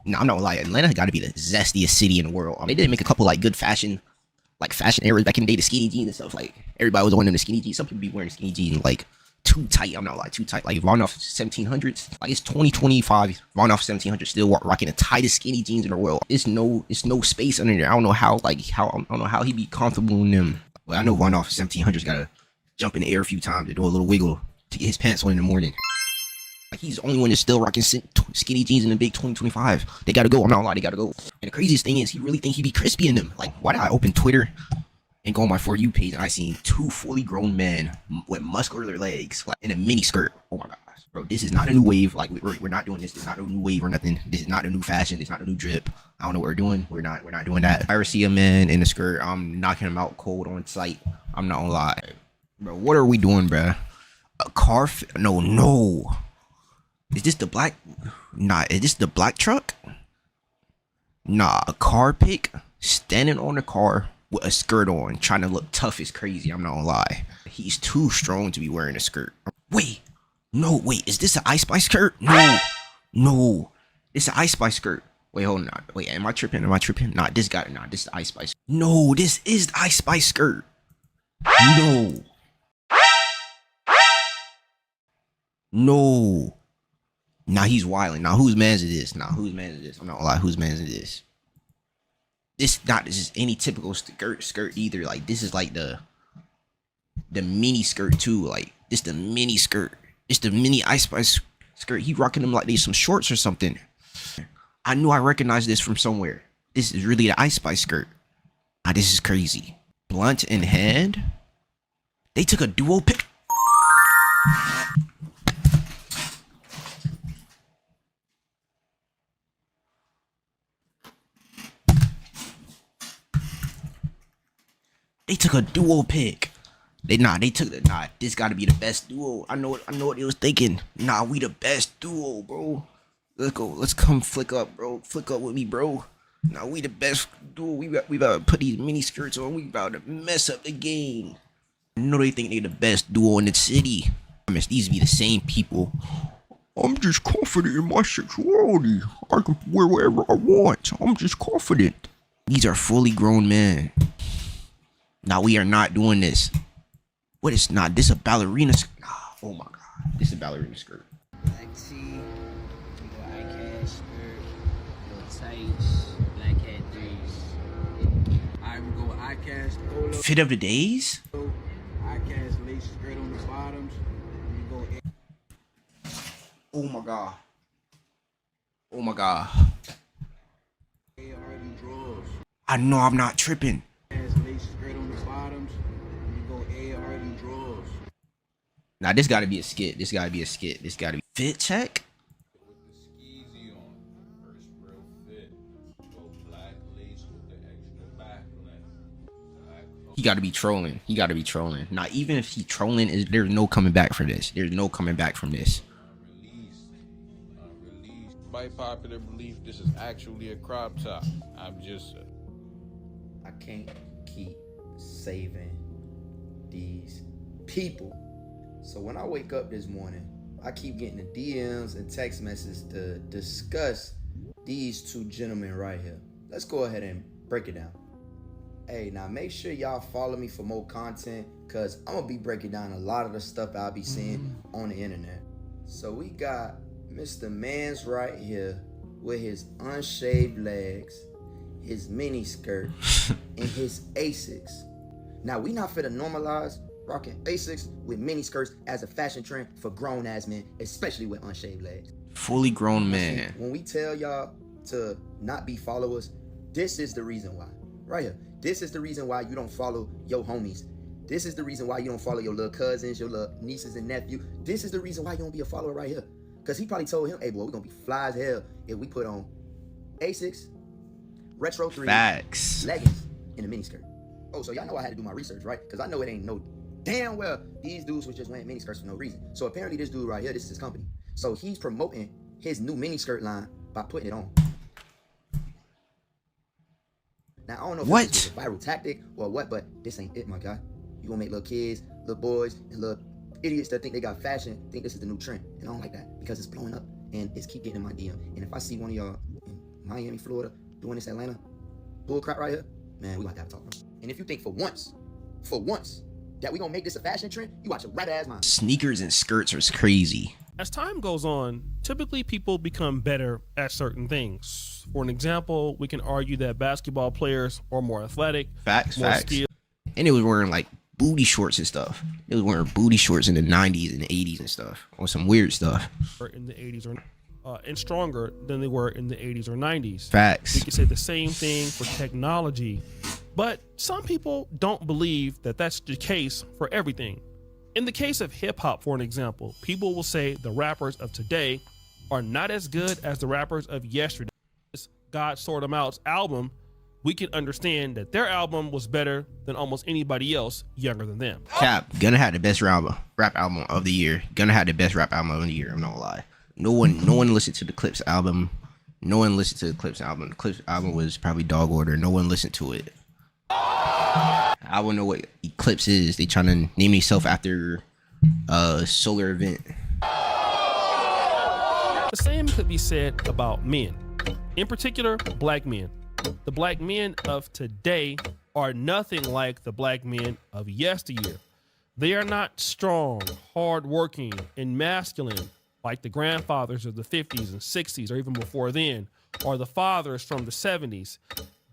Nah, I'm not gonna lie. Atlanta got to be the zestiest city in the world. They did make a couple like good fashion, like fashion eras back in the day, the skinny jeans and stuff. Like everybody was wearing them the skinny jeans. Some people be wearing skinny jeans like too tight. I'm not like too tight. Like run off 1700s. Like it's 2025. Run off 1700s still rocking the tightest skinny jeans in the world. It's no space under there. I don't know how I don't know how he be comfortable in them. But I know run off 1700s gotta jump in the air a few times to do a little wiggle to get his pants on in the morning. Like he's the only one that's still rocking skinny jeans in the big 2025. They gotta go. I'm not gonna lie, they gotta go. And the craziest thing is, he really think he be crispy in them. Like, why did I open Twitter and go on my For You page and I seen two fully grown men with muscular legs, like in a mini skirt? Oh my gosh, bro, this is not a new wave. Like we're not doing this. This is not a new wave or nothing. This is not a new fashion. This is not a new drip. I don't know what we're doing. We're not doing that. If I ever see a man in a skirt, I'm knocking him out cold on sight. I'm not gonna lie, bro. What are we doing, bro? A car? No. Is this the black? Nah, is this the black truck? Nah, a car pick standing on the car with a skirt on, trying to look tough is crazy. I'm not gonna lie. He's too strong to be wearing a skirt. Wait, is this an Ice Spice skirt? No, it's an Ice Spice skirt. Wait, hold on. Wait, am I tripping? Nah, this is the Ice Spice. No, this is the Ice Spice skirt. No. Now he's wilding. Now whose man's is this? I'm not gonna lie. Whose man's is this? This is any typical skirt either. Like this is like the mini skirt too. Like this the mini skirt. It's the mini Ice Spice skirt. He rocking them like they some shorts or something. I knew I recognized this from somewhere. This is really the Ice Spice skirt. This is crazy. Blunt in hand. They took a duo pic. They took a duo pic. This gotta be the best duo. I know what they was thinking. Nah, we the best duo, bro. Let's go. Let's come flick up, bro. Flick up with me, bro. Nah, we the best duo. We about to put these mini skirts on. We about to mess up the game. I know they think they the best duo in the city. I mean, these be the same people. I'm just confident in my sexuality. I can wear whatever I want. I'm just confident. These are fully grown men. Now we are not doing this. What is not? This a ballerina skirt? Oh my god, this is a ballerina skirt. Black tee, eye cash skirt, little tights, black hat threes. I would go eye cash polo. Fit of the days? Eye cash lace skirt on the bottoms. Oh my god. Oh my god. I know I'm not tripping. Now this gotta be a skit. This gotta be fit check. He gotta be trolling. Now even if he trolling, there's no coming back from this. By popular belief, this is actually a crop top. I can't keep saving these people. So when I wake up this morning, I keep getting the DMs and text messages to discuss these two gentlemen right here. Let's go ahead and break it down. Hey, now make sure y'all follow me for more content, cause I'm gonna be breaking down a lot of the stuff I'll be seeing on the internet. So we got Mr. Mans right here with his unshaved legs, his mini skirt, and his Asics. Now we not finna normalize rocking Asics with mini skirts as a fashion trend for grown ass men, especially with unshaved legs. Fully grown man. When we tell y'all to not be followers, this is the reason why. Right here. This is the reason why you don't follow your homies. This is the reason why you don't follow your little cousins, your little nieces and nephew. This is the reason why you don't be a follower right here. Cause he probably told him, hey boy, we're gonna be fly as hell if we put on Asics, Retro 3, Facts, leggings, and a miniskirt. Oh, so y'all know I had to do my research, right? Cause I know it ain't no damn well these dudes was just wearing miniskirts for no reason. So apparently this dude right here, this is his company. So he's promoting his new miniskirt line by putting it on. Now I don't know if this is a viral tactic or what, but this ain't it, my guy. You gonna make little kids, little boys, and little idiots that think they got fashion think this is the new trend. And I don't like that because it's blowing up and it's keep getting in my DM. And if I see one of y'all in Miami, Florida, doing this Atlanta bull crap right here, man, we gonna have to talk. And if you think for once, that we gonna make this a fashion trend, you watch a rat ass mind. Sneakers and skirts are crazy. As time goes on, typically people become better at certain things. For an example, we can argue that basketball players are more athletic, Facts. skilled. And it was wearing like booty shorts and stuff. It was wearing booty shorts in the 90s and the 80s and stuff, on some weird stuff. In the 80s and stronger than they were in the 80s or 90s. Facts. We can say the same thing for technology, but some people don't believe that that's the case for everything. In the case of hip hop, for an example, people will say the rappers of today are not as good as the rappers of yesterday. God Sort 'Em Out's album, we can understand that their album was better than almost anybody else younger than them. Cap, Gunna had the best rap album of the year. Gunna had the best rap album of the year. I'm not gonna lie. No one listened to the Clips album. No one listened to the Clips album. The Clips album was probably dog order. No one listened to it. I wouldn't know what Eclipse is. They trying to name themselves after a solar event. The same could be said about men, in particular, black men. The black men of today are nothing like the black men of yesteryear. They are not strong, hardworking, and masculine like the grandfathers of the 50s and 60s, or even before then, or the fathers from the 70s.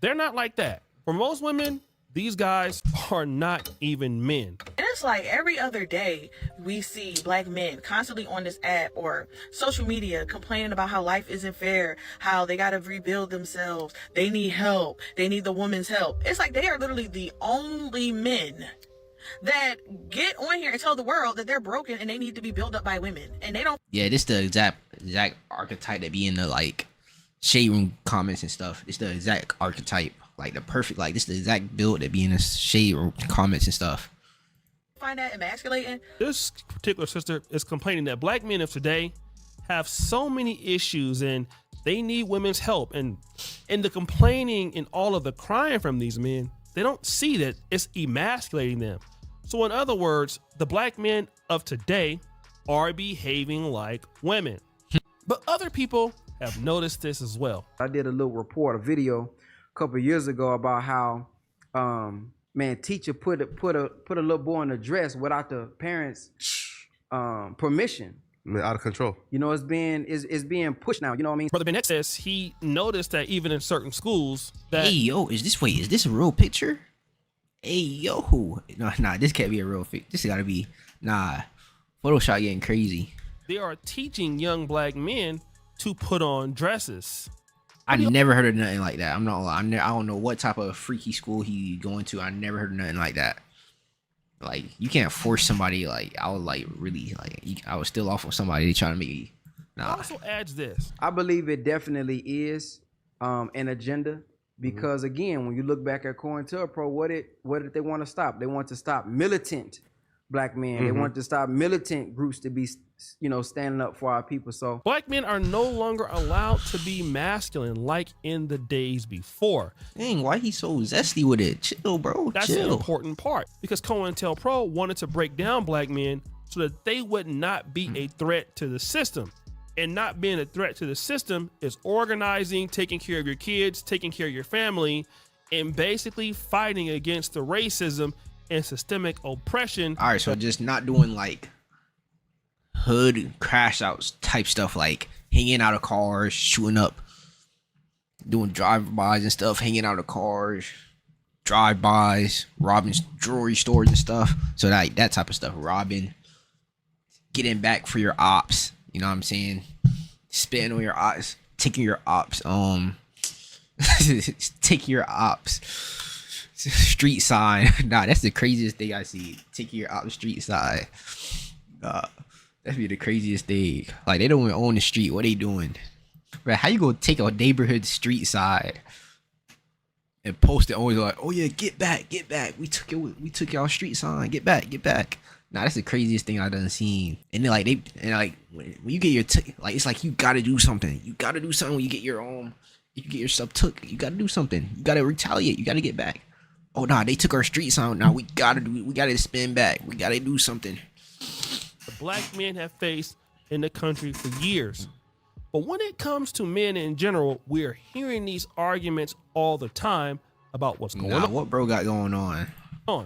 They're not like that. For most women, these guys are not even men. And it's like every other day we see black men constantly on this app or social media complaining about how life isn't fair, how they got to rebuild themselves, they need help, they need the woman's help. It's like they are literally the only men that get on here and tell the world that they're broken and they need to be built up by women. And they don't. Yeah, this the exact archetype that be in the like shade room comments and stuff. It's the exact archetype. Like the perfect, like this is the exact build that be in the shade room comments and stuff. Find that emasculating. This particular sister is complaining that black men of today have so many issues and they need women's help. And in the complaining and all of the crying from these men, they don't see that it's emasculating them. So in other words, the black men of today are behaving like women. But other people have noticed this as well. I did a little report, a video a couple of years ago about how teacher put a little boy in a dress without the parents permission. Out of control. You know, it's being pushed now. You know what I mean? Brother Bennett says he noticed that even in certain schools that Hey yo, is this a real picture? Hey yo, nah, this can't be a real picture. This gotta be Photoshop getting crazy. they are teaching young black men to put on dresses. I never heard of nothing like that. I'm not lying. I don't know what type of freaky school he going to. I never heard of nothing like that. Like, you can't force somebody. Like, I was like really like I was still off of somebody trying to make me. Nah. Also adds this. I believe it definitely is an agenda because again, when you look back at COINTELPRO, what did they want to stop? They want to stop militant black men. They want to stop militant groups to be, standing up for our people. So Black men are no longer allowed to be masculine like in the days before. Dang, why he so zesty with it? Chill, bro. That's Chill. the important part because COINTELPRO wanted to break down black men so that they would not be a threat to the system. And not being a threat to the system is organizing, taking care of your kids, taking care of your family, and basically fighting against the racism and systemic oppression. All right, so just not doing like hood crash outs type stuff, like hanging out of cars, shooting up, doing drive-bys and stuff, hanging out of cars, drive-bys, robbing jewelry stores and stuff. So that type of stuff, robbing, getting back for your ops. You know what I'm saying? Spitting on your ops, taking your ops, taking your ops street sign. Nah, that's the craziest thing I see. Taking your ops street sign. That'd be the craziest thing. Like, they don't even own the street. What they doing? Bro, how you gonna take a neighborhood street side and post it always like, oh yeah, get back. We took y'all street sign. Get back. Nah, that's the craziest thing I done seen. And then when you get your it's like you gotta do something. You gotta do something when you get your stuff took. You gotta do something. You gotta retaliate. You gotta get back. Oh nah, they took our street sign. Now we gotta spin back. We gotta do something. The black men have faced in the country for years. But when it comes to men in general, we're hearing these arguments all the time about what's going Nah, what bro got going on.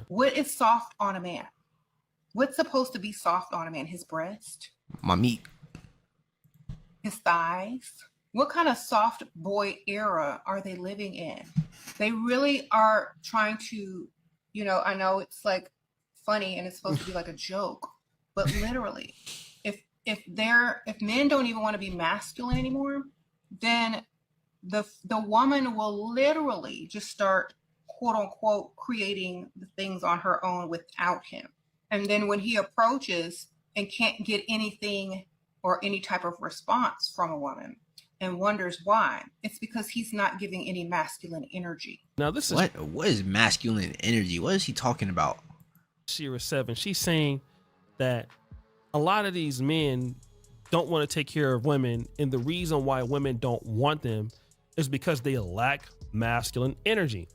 What is soft on a man? What's supposed to be soft on a man? His breast? My meat. His thighs? What kind of soft boy era are they living in? They really are trying to, you know, I know it's like funny and it's supposed to be like a joke, but literally, if men don't even want to be masculine anymore, then the woman will literally just start, quote unquote, creating the things on her own without him. And then when he approaches and can't get anything or any type of response from a woman and wonders why, it's because he's not giving any masculine energy. Now this is What is masculine energy? What is he talking about? Shira 7. She's saying that a lot of these men don't want to take care of women, and the reason why women don't want them is because they lack masculine energy.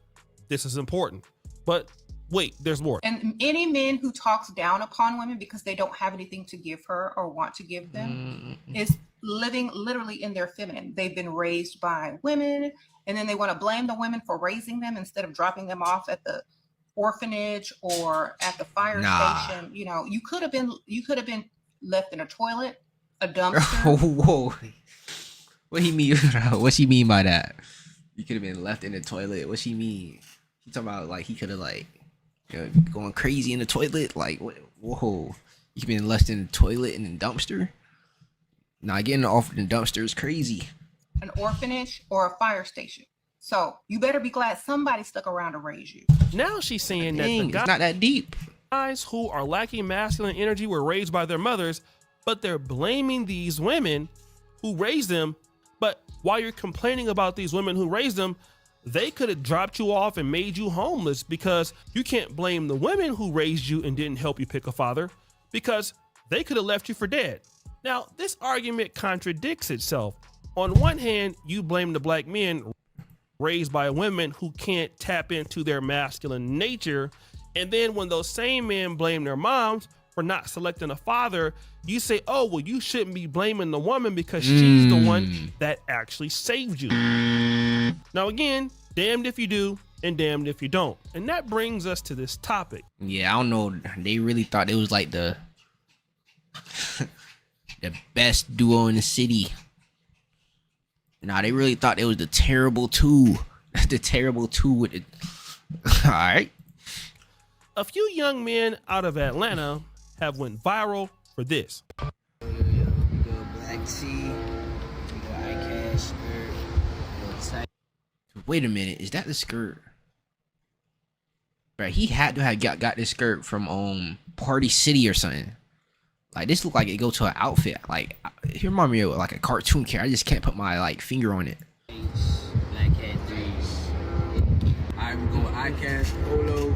This is important. But wait, there's more. And any men who talks down upon women because they don't have anything to give her or want to give them is living literally in their feminine. They've been raised by women, and then they want to blame the women for raising them instead of dropping them off at the orphanage or at the fire station. You know, you could have been left in a toilet, a dumpster. Whoa. What he mean? What she mean by that? You could have been left in the toilet. What she mean? She talking about like he could have like, you know, going crazy in the toilet. Like what? Whoa, you could have been left in the toilet and in the dumpster. Nah, getting off in the dumpster is crazy. An orphanage or a fire station. So you better be glad somebody stuck around to raise you. Now she's saying that Dang, the it's not that deep. guys who are lacking masculine energy were raised by their mothers, but they're blaming these women who raised them. But while you're complaining about these women who raised them, they could have dropped you off and made you homeless, because you can't blame the women who raised you and didn't help you pick a father, because they could have left you for dead. Now, this argument contradicts itself. On one hand, you blame the black men raised by women who can't tap into their masculine nature. And then when those same men blame their moms for not selecting a father, you say, oh, well, you shouldn't be blaming the woman because she's the one that actually saved you. Now, again, damned if you do and damned if you don't. And that brings us to this topic. Yeah, I don't know. They really thought it was like the best duo in the city. Nah, they really thought it was the terrible two. The terrible two with it. All right. A few young men out of Atlanta have went viral for this. We go black tee, we go eye skirt, we go tight. Wait a minute, is that the skirt? Bro, he had to have got this skirt from Party City or something. Like this look like it go to an outfit. Like it remind me of like a cartoon character. I just can't put my like finger on it. Black hat threes. I'm going eye cast polo,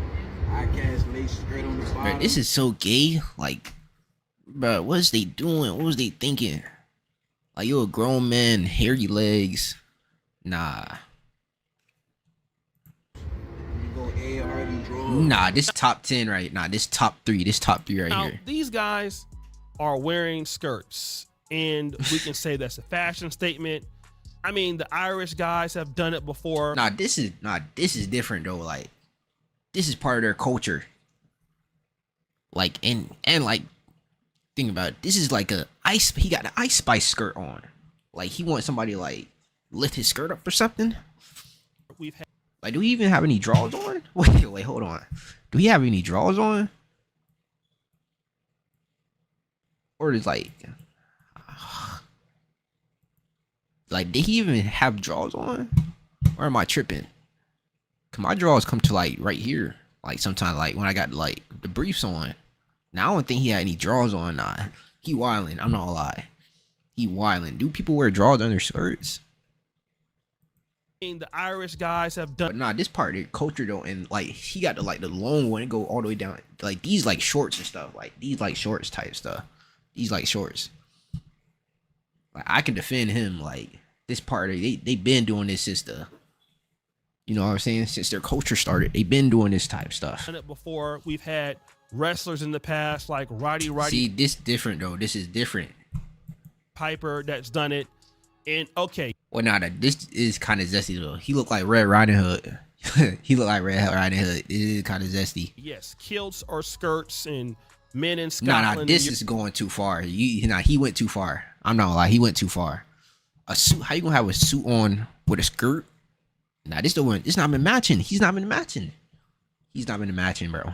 eye cast lace skirt on the bottom. Bro, this is so gay. Like, bro, what is they doing? What was they thinking? Like, you a grown man, hairy legs. Nah. Nah, this top 10 right. Nah, this top 3. This top 3 right Now, here. these guys are wearing skirts, and we can say that's a fashion statement. I mean, the Irish guys have done it before. Nah, this is different though. Like, this is part of their culture. Like, and like, think about it. This is like he got an Ice Spice skirt on. Like, he wants somebody to, like, lift his skirt up or something. We've had Like, do we even have any drawers on? Wait, hold on. Do we have any drawers on? Or is like, did he even have drawers on? Or am I tripping? Cause my drawers come to like right here. Like sometimes, like when I got like the briefs on. Now I don't think he had any drawers on. Nah, he wildin'. I'm not gonna lie. He wildin'. Do people wear drawers under skirts? the Irish guys have But done. nah, this part of the culture though, and like he got the long one and go all the way down. Like these like shorts and stuff. Like these like shorts type stuff. These like shorts. Like I can defend him. Like this part of they been doing this since the, you know what I'm saying, since their culture started. They been doing this type stuff. Done it before. We've had wrestlers in the past like Roddy See, this different though. This is different. Piper that's done it. And okay, Well, nah, this is kind of zesty though. He looked like Red Riding Hood. He looked like Red Riding Hood. It is kind of zesty. yes, kilts or skirts and men in Nah, Scotland. this is going too far. He went too far. I'm not gonna lie, he went too far. A suit? How you gonna have a suit on with a skirt? Nah, this don't. It's not been matching. He's not been matching. He's not been matching, bro.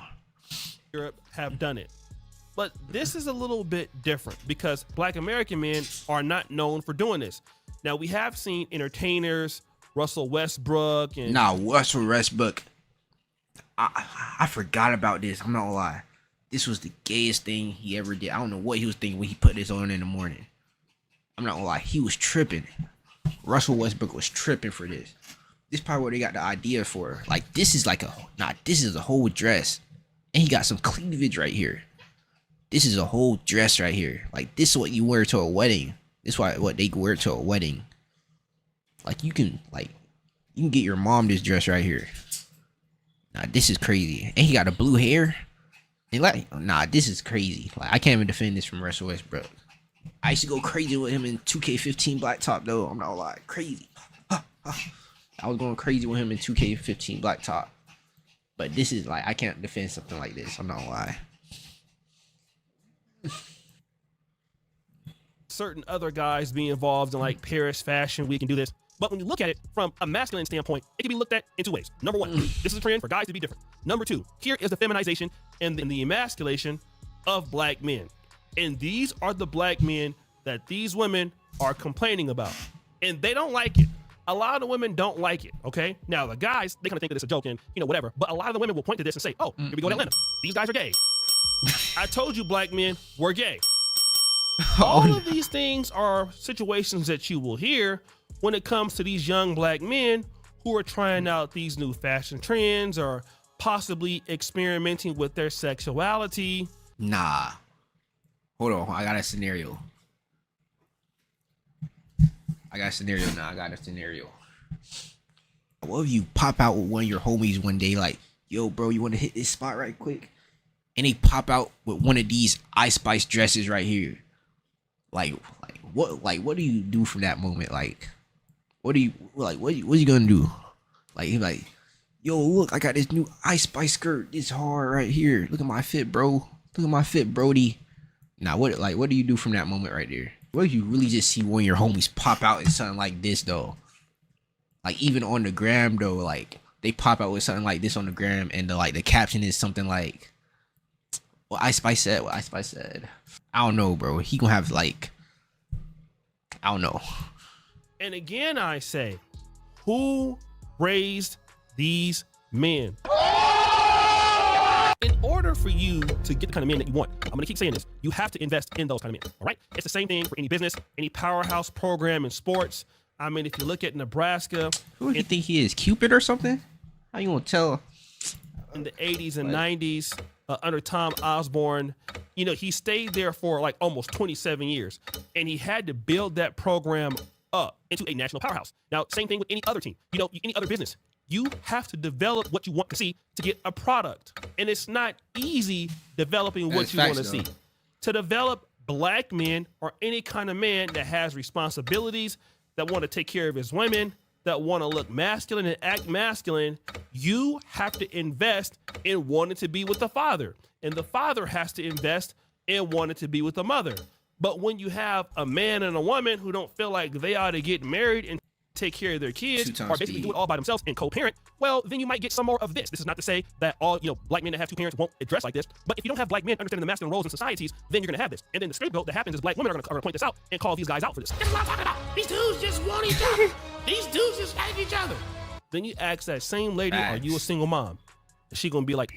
Europe have done it. But this is a little bit different because Black American men are not known for doing this. Now, we have seen entertainers, Russell Westbrook, and Nah, Russell Westbrook. I forgot about this. I'm not gonna lie. This was the gayest thing he ever did. I don't know what he was thinking when he put this on in the morning. I'm not gonna lie. He was tripping. Russell Westbrook was tripping for this. This is probably where they got the idea for. Like, this is like this is a whole dress. And he got some cleavage right here. This is a whole dress right here. Like, this is what you wear to a wedding. This is what they wear to a wedding. Like, you can get your mom this dress right here. Nah, this is crazy. And he got a blue hair. And this is crazy. Like, I can't even defend this from Russell Westbrook. I used to go crazy with him in 2K15 Black Top though. I'm not gonna lie. Crazy. I was going crazy with him in 2K15 Black Top. But this is like, I can't defend something like this. I'm not gonna lie. certain other guys being involved in like Paris Fashion Week and do this. But when you look at it from a masculine standpoint, it can be looked at in two ways. Number one, this is a trend for guys to be different. Number two, here is the feminization and the emasculation of black men. And these are the black men that these women are complaining about. And they don't like it. A lot of the women don't like it, okay? Now, the guys, they kind of think that it's a joke and, whatever. But a lot of the women will point to this and say, oh, here we go to Atlanta. These guys are gay. I told you, black men, we're gay. All of these things are situations that you will hear when it comes to these young black men who are trying out these new fashion trends or possibly experimenting with their sexuality. Nah. Hold on. I got a scenario. What if you pop out with one of your homies one day like, yo, bro, you want to hit this spot right quick? And they pop out with one of these Ice Spice dresses right here. What do you do from that moment? Like, what are you gonna do? Like, he's like, yo, look, I got this new Ice Spice skirt. It's hard right here. Look at my fit, bro. Look at my fit, Brody. Now, what do you do from that moment right there? What if you really just see one of your homies pop out in something like this, though? Like, even on the gram, though, like, they pop out with something like this on the gram, and the caption is something like, what Ice Spice said. I don't know, bro. He gonna have, I don't know. And again, I say, who raised these men? In order for you to get the kind of men that you want, I'm going to keep saying this, you have to invest in those kind of men, all right? It's the same thing for any business, any powerhouse program in sports. I mean, if you look at Nebraska. Who do you think he is, Cupid or something? How you going to tell? In the 80s and 90s, under Tom Osborne, he stayed there for like almost 27 years. And he had to build that program up into a national powerhouse. Now, same thing with any other team, any other business. You have to develop what you want to see to get a product. And it's not easy developing what you want to see. To develop black men or any kind of man that has responsibilities, that want to take care of his women, that want to look masculine and act masculine, you have to invest in wanting to be with the father. And the father has to invest in wanting to be with the mother. But when you have a man and a woman who don't feel like they ought to get married and take care of their kids or basically do it all by themselves and co-parent, well, then you might get some more of this. This is not to say that all, black men that have two parents won't address like this, but if you don't have black men understanding the masculine roles in societies, then you're going to have this. And then the scapegoat that happens is black women are going to point this out and call these guys out for this. This is what I'm talking about. These dudes just want each other. These dudes just like each other. Then you ask that same lady, are you a single mom? And she going to be like,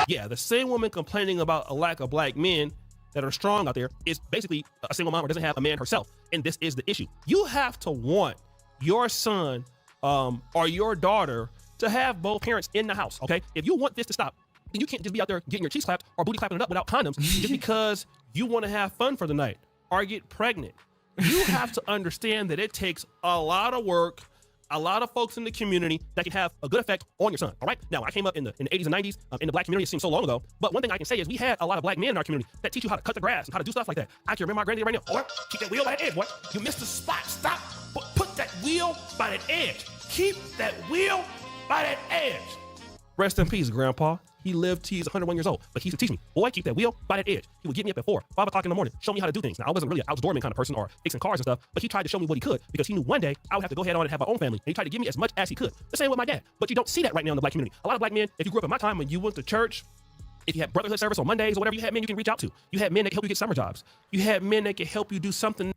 yeah, the same woman complaining about a lack of black men that are strong out there is basically a single mom or doesn't have a man herself. And this is the issue. You have to want your son or your daughter to have both parents in the house, okay? If you want this to stop, then you can't just be out there getting your cheeks clapped or booty clapping it up without condoms just because you want to have fun for the night or get pregnant. You have to understand that it takes a lot of work, a lot of folks in the community that can have a good effect on your son. All right. Now, I came up in the 80s and 90s in the black community. It seems so long ago. But one thing I can say is we had a lot of black men in our community that teach you how to cut the grass and how to do stuff like that. I can remember my granddaddy right now. Boy, keep that wheel by the edge, boy. You missed the spot. Stop. Put that wheel by that edge. Keep that wheel by that edge. Rest in peace, Grandpa. He lived till he's 101 years old, but he used to teach me, boy, keep that wheel by that edge. He would get me up at 4, 5 o'clock in the morning, show me how to do things. Now, I wasn't really an outdoorman kind of person or fixing cars and stuff, but he tried to show me what he could because he knew one day I would have to go ahead on and have my own family. And he tried to give me as much as he could. The same with my dad. But you don't see that right now in the black community. A lot of black men, if you grew up in my time when you went to church, if you had brotherhood service on Mondays or whatever, you had men you can reach out to. You had men that could help you get summer jobs. You had men that could help you do something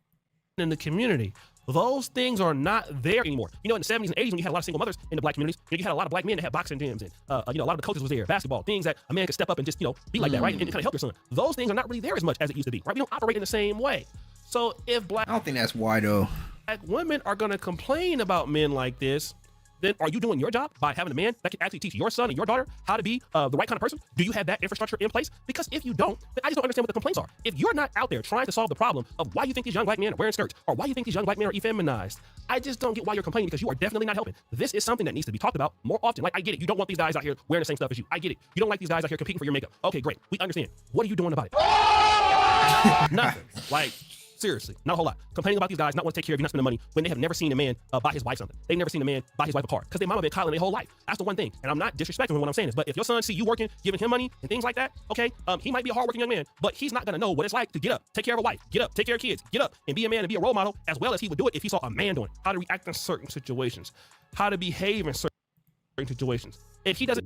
in the community. Those things are not there anymore. You know, in the 70s and 80s, when you had a lot of single mothers in the black communities, you had a lot of black men that had boxing gyms and, a lot of the coaches was there, basketball, things that a man could step up and just, be like that, right? And kind of help your son. Those things are not really there as much as it used to be, right? We don't operate in the same way. So if I don't think that's why though. black women are going to complain about men like this, then are you doing your job by having a man that can actually teach your son and your daughter how to be the right kind of person? Do you have that infrastructure in place? Because if you don't, then I just don't understand what the complaints are. If you're not out there trying to solve the problem of why you think these young black men are wearing skirts or why you think these young black men are effeminized, I just don't get why you're complaining because you are definitely not helping. This is something that needs to be talked about more often. Like, I get it. You don't want these guys out here wearing the same stuff as you. I get it. You don't like these guys out here competing for your makeup. Okay, great. We understand. What are you doing about it? Nothing. Like, seriously, not a whole lot. Complaining about these guys not want to take care of you, not spending money when they have never seen a man buy his wife something. They've never seen a man buy his wife a car because their mama been coddling their whole life. That's the one thing. And I'm not disrespecting him when I'm saying this, but if your son see you working, giving him money and things like that, okay, he might be a hardworking young man, but he's not gonna know what it's like to get up, take care of a wife, get up, take care of kids, get up and be a man and be a role model as well as he would do it if he saw a man doing it. How to react in certain situations, how to behave in certain situations. If he doesn't